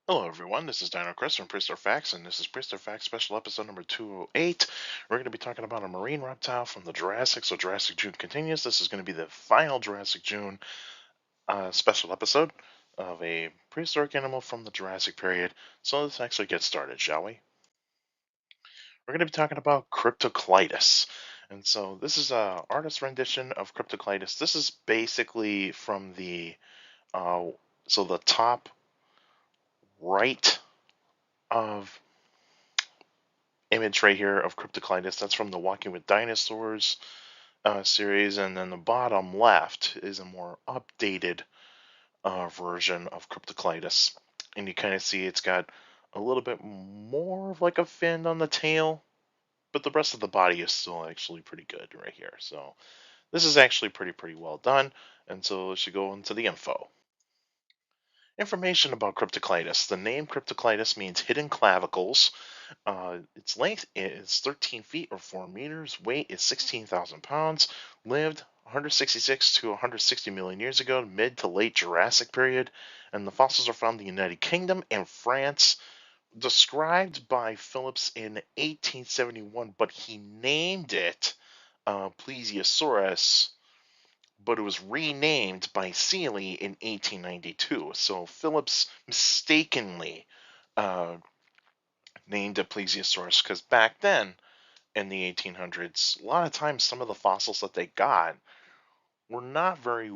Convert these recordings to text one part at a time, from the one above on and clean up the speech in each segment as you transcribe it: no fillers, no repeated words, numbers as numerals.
Hello, everyone. This is Dino Chris from Prehistoric Facts, and this is Prehistoric Facts special episode number 208. We're going to be talking about a marine reptile from the Jurassic. So, Jurassic June continues. This is going to be the final Jurassic June special episode of a prehistoric animal from the Jurassic period. So, let's actually get started, shall we? We're going to be talking about Cryptoclidus. And so, this is a artist rendition of Cryptoclidus. This is basically from uh, the top right of image right here of Cryptoclidus. That's from the Walking with Dinosaurs series, and then the bottom left is a more updated version of Cryptoclidus, and you kind of see it's got a little bit more of like a fin on the tail, but the rest of the body is still actually pretty good right here. So this is actually pretty well done, and so let's go into the info. Information about Cryptoclidus. The name Cryptoclidus means hidden clavicles. Its length is 13 feet or 4 meters. Weight is 16,000 pounds. Lived 166 to 160 million years ago, mid to late Jurassic period. And the fossils are found in the United Kingdom and France. Described by Phillips in 1871, but he named it Plesiosaurus, but it was renamed by Seeley in 1892. So Phillips mistakenly uh, named it Plesiosaurus because back then in the 1800s, a lot of times some of the fossils that they got were not very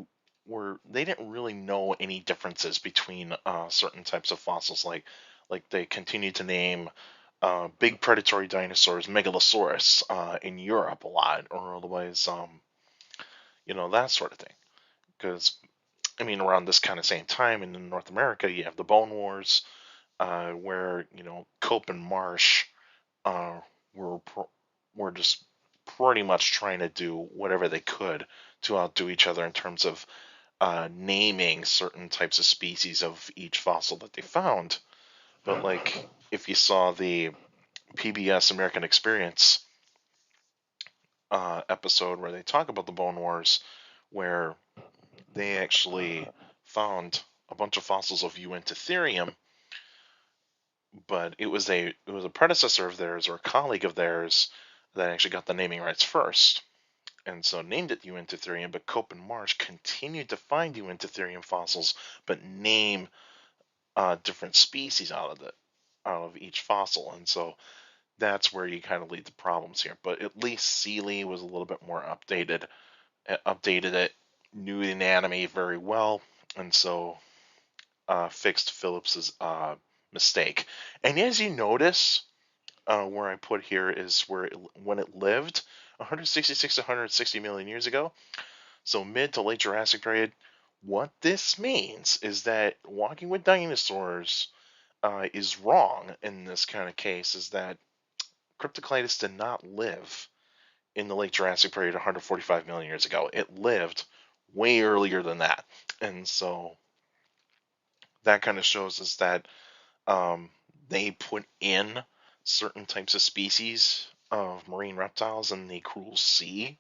were they didn't really know any differences between certain types of fossils. Like they continued to name big predatory dinosaurs Megalosaurus in Europe a lot, or otherwise that sort of thing. Because I mean, around this kind of same time in North America, you have the Bone Wars, where Cope and Marsh uh, were were just pretty much trying to do whatever they could to outdo each other in terms of naming certain types of species of each fossil that they found. But like, if you saw the PBS American Experience episode where they talk about the Bone Wars, where they actually found a bunch of fossils of Uintatherium, but it was a predecessor of theirs or a colleague of theirs that actually got the naming rights first, and so named it Uintatherium. But Cope and Marsh continued to find Uintatherium fossils, but name different species out of each fossil, and so that's where you kind of lead to problems here. But at least Seeley was a little bit more updated it, knew the anatomy very well, and so fixed Phillips's mistake. And as you notice, where I put here is when it lived 166 to 160 million years ago, so mid to late Jurassic period. What this means is that Walking with Dinosaurs is wrong in this kind of case, is that Cryptoclidus did not live in the late Jurassic period 145 million years ago. It lived way earlier than that. And so that kind of shows us that um, they put in certain types of species of marine reptiles in the Cruel Sea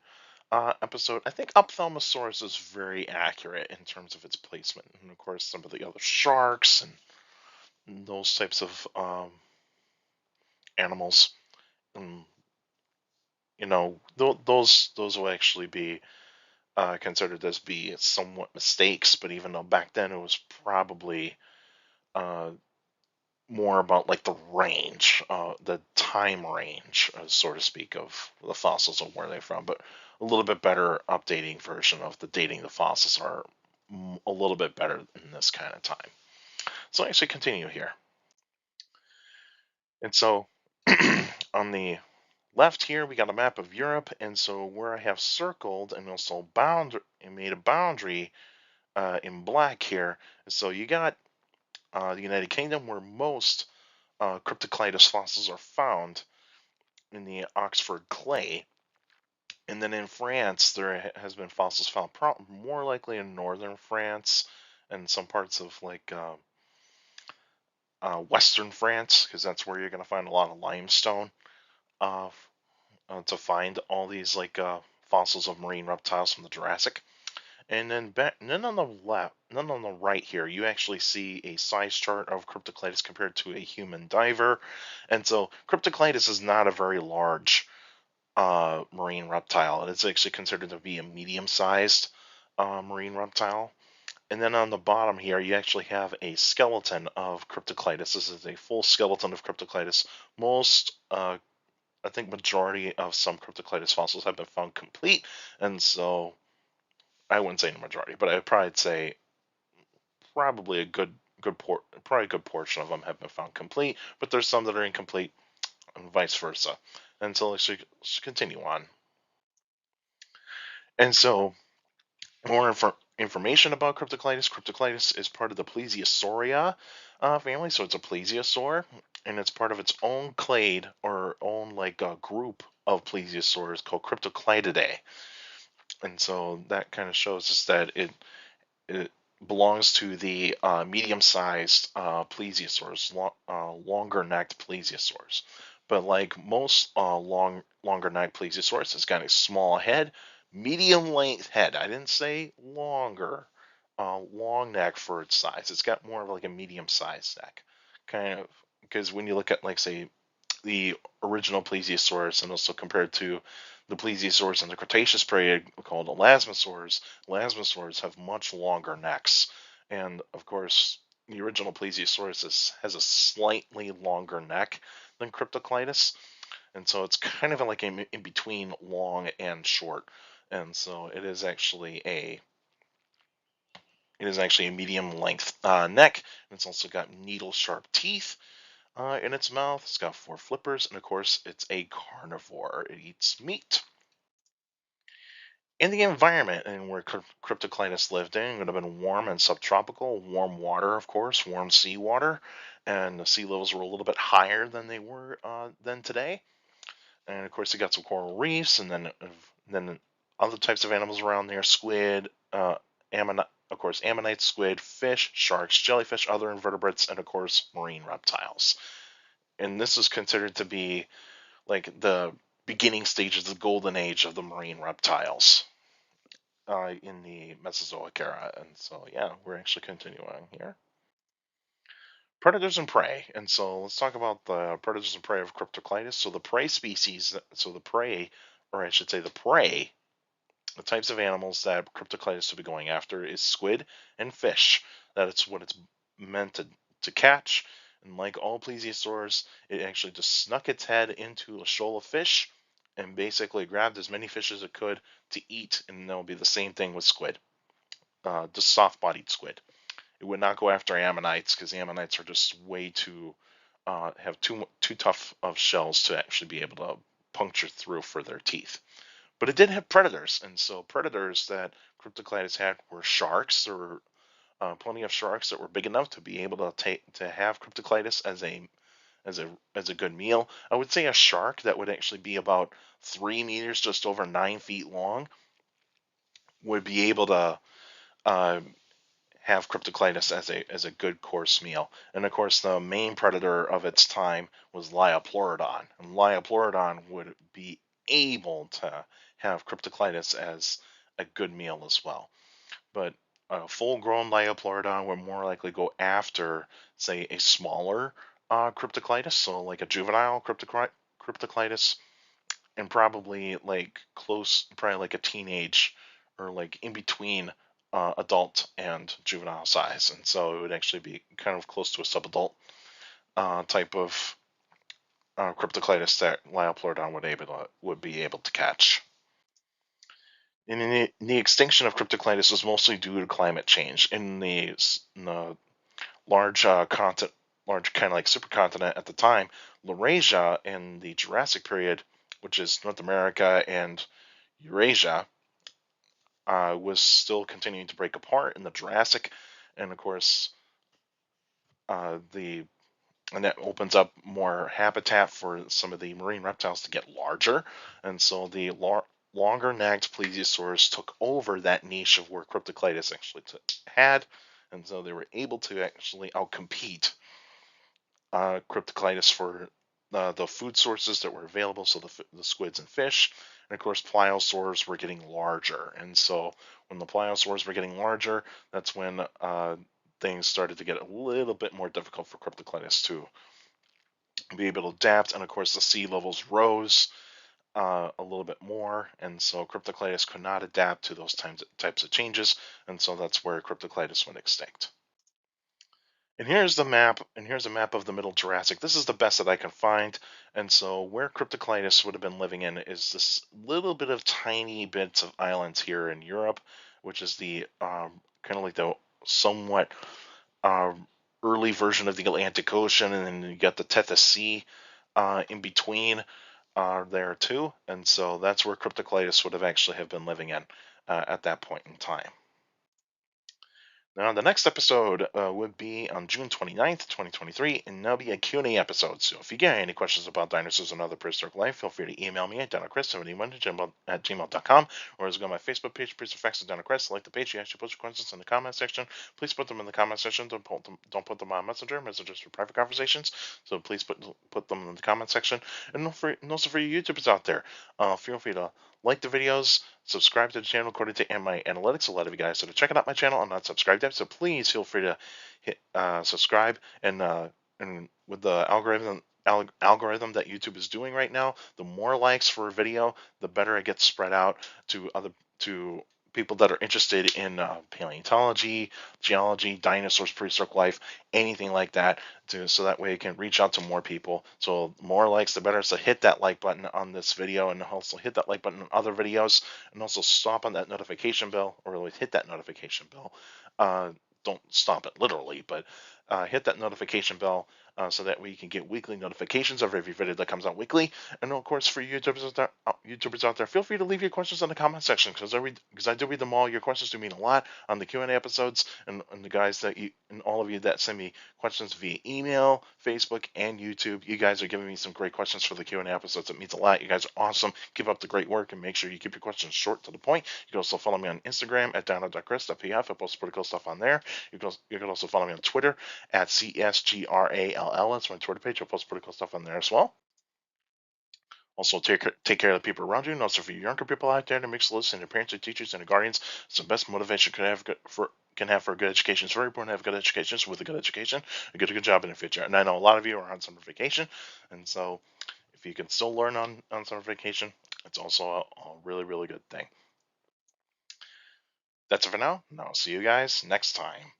episode. I think Ophthalmosaurus is very accurate in terms of its placement. And of course, some of the other sharks and those types of animals. And, those will actually be considered as be somewhat mistakes. But even though back then it was probably uh, more about like the range, the time range, so to speak, of the fossils and where they're from. But a little bit better updating version of the dating the fossils are a little bit better in this kind of time. So I actually continue here. And so on the left here, we got a map of Europe. And so where I have circled and also and made a boundary in black here. So you got the United Kingdom, where most Cryptoclidus fossils are found in the Oxford clay. And then in France, there has been fossils found more likely in northern France and some parts of like western France, because that's where you're going to find a lot of limestone uh, to find all these like fossils of marine reptiles from the Jurassic. And then on the left, then on the right here, you actually see a size chart of Cryptoclidus compared to a human diver. And so Cryptoclidus is not a very large marine reptile. It's actually considered to be a medium-sized marine reptile. And then on the bottom here, you actually have a skeleton of Cryptoclidus. This is a full skeleton of Cryptoclidus. I think majority of some Cryptoclidus fossils have been found complete, and so I wouldn't say the majority, but I'd probably say probably a probably a good portion of them have been found complete. But there's some that are incomplete, and vice versa. And so let's continue on. And so more information about Cryptoclidus. Cryptoclidus is part of the Plesiosauria family, so it's a plesiosaur, and it's part of its own clade or own like group of plesiosaurs called Cryptoclididae. And so that kind of shows us that it belongs to the medium-sized plesiosaurs, longer-necked plesiosaurs. But like most longer-necked plesiosaurs, it's got a small head, medium-length head. I didn't say longer, long neck for its size. It's got more of like a medium-sized neck, kind of because when you look at like say the original plesiosaurs and also compared to the plesiosaurs in the Cretaceous period called elasmosaurs. Elasmosaurs have much longer necks, and of course, the original plesiosaurus has a slightly longer neck than Cryptoclidus, and so it's kind of like in between long and short, and so it is actually a medium length neck. And it's also got needle sharp teeth in its mouth. It's got four flippers, and of course, it's a carnivore. It eats meat. In the environment and where Cryptoclidus lived in, it would have been warm and subtropical, warm water, of course, warm seawater, and the sea levels were a little bit higher than they were than today. And of course, you got some coral reefs, and then other types of animals around there: squid, of course, ammonites, squid, fish, sharks, jellyfish, other invertebrates, and of course, marine reptiles. And this is considered to be like the beginning stages, the golden age of the marine reptiles in the Mesozoic era. And so, yeah, we're actually continuing here. Predators and prey. And so let's talk about the predators and prey of Cryptoclidus. So the prey species, so the prey, or I should say the prey, the types of animals that Cryptoclidus would be going after is squid and fish. That's what it's meant to catch. And like all plesiosaurs, it actually just snuck its head into a shoal of fish and basically grabbed as many fish as it could to eat. And that'll be the same thing with squid, just soft-bodied squid. It would not go after ammonites because ammonites are just way too have too tough of shells to actually be able to puncture through for their teeth. But it did have predators, and so predators that Cryptoclidus had were sharks. There were plenty of sharks that were big enough to be able to have Cryptoclidus as a good meal. I would say a shark that would actually be about 3 meters, just over 9 feet long, would be able to uh, have Cryptoclidus as a good course meal. And of course, the main predator of its time was Lioplorodon, and Lioplorodon would be able to have Cryptoclidus as a good meal as well. But a full-grown Lioplorodon would more likely go after, say, a smaller Cryptoclidus, so like a juvenile Cryptoclidus, and probably like probably like a teenage or like in between adult and juvenile size, and so it would actually be kind of close to a subadult type of Cryptoclidus that Lioplorodon would be able to catch. And in the extinction of Cryptoclidus was mostly due to climate change. In the large large kind of like supercontinent at the time, Laurasia in the Jurassic period, which is North America and Eurasia, was still continuing to break apart in the Jurassic, and of course, the and that opens up more habitat for some of the marine reptiles to get larger, and so the longer necked plesiosaurs took over that niche of where Cryptoclidus actually had, and so they were able to actually outcompete Cryptoclidus for the food sources that were available, so the squids and fish, And of course, pliosaurs were getting larger. And so when the pliosaurs were getting larger, that's when things started to get a little bit more difficult for Cryptoclidus to be able to adapt. And of course, the sea levels rose a little bit more, and so Cryptoclidus could not adapt to those types of changes, and so that's where Cryptoclidus went extinct. And here's the map, and here's a map of the Middle Jurassic. This is the best that I can find, and so where Cryptoclidus would have been living in is this little bit of tiny bits of islands here in Europe, which is the kind of like the somewhat uh, early version of the Atlantic Ocean, and then you got the Tethys Sea in between there too, and so that's where Cryptoclidus would have actually have been living in at that point in time. Now, the next episode would be on June 29th, 2023, and that'll be a Q&A episode. So if you get any questions about dinosaurs and other prehistoric life, feel free to email me at dinochrist71@gmail.com, or as go to my Facebook page, Prehistoric Facts of Dinochrist. Like the page, you actually post your questions in the comment section. Please put them in the comment section. Don't put them on Messenger. Messengers for private conversations. So please put them in the comment section. And also for you YouTubers out there, feel free to like the videos, subscribe to the channel according to my analytics. A lot of you guys that are checking out my channel are not subscribed yet, so please feel free to hit subscribe. And with the algorithm that YouTube is doing right now, the more likes for a video, the better it gets spread out to people that are interested in paleontology, geology, dinosaurs, prehistoric life, anything like that, so that way it can reach out to more people. So more likes, the better. So hit that like button on this video, and also hit that like button on other videos, and also stop on that notification bell, or really hit that notification bell. Don't stop it literally, but hit that notification bell so that way you can get weekly notifications of every video that comes out weekly. And of course, for YouTubers out there, feel free to leave your questions in the comment section, because I do read them all. Your questions do mean a lot on the Q&A episodes, and the guys and all of you that send me questions via email, Facebook, and YouTube. You guys are giving me some great questions for the Q&A episodes. It means a lot. You guys are awesome. Keep up the great work, and make sure you keep your questions short to the point. You can also follow me on Instagram at dino.chris.pf. I post pretty cool stuff on there. You can also follow me on Twitter at CSGRALL. That's my Twitter page. I post pretty cool stuff on there as well. Also, take care of the people around you. And also, for you younger people out there, to make sure listen to your parents, your teachers, and your guardians. It's the best motivation can have for a good education. It's very important to have good education. So with a good education, you get a good job in the future. And I know a lot of you are on summer vacation, and so if you can still learn on summer vacation, it's also a really, really good thing. That's it for now, and I'll see you guys next time.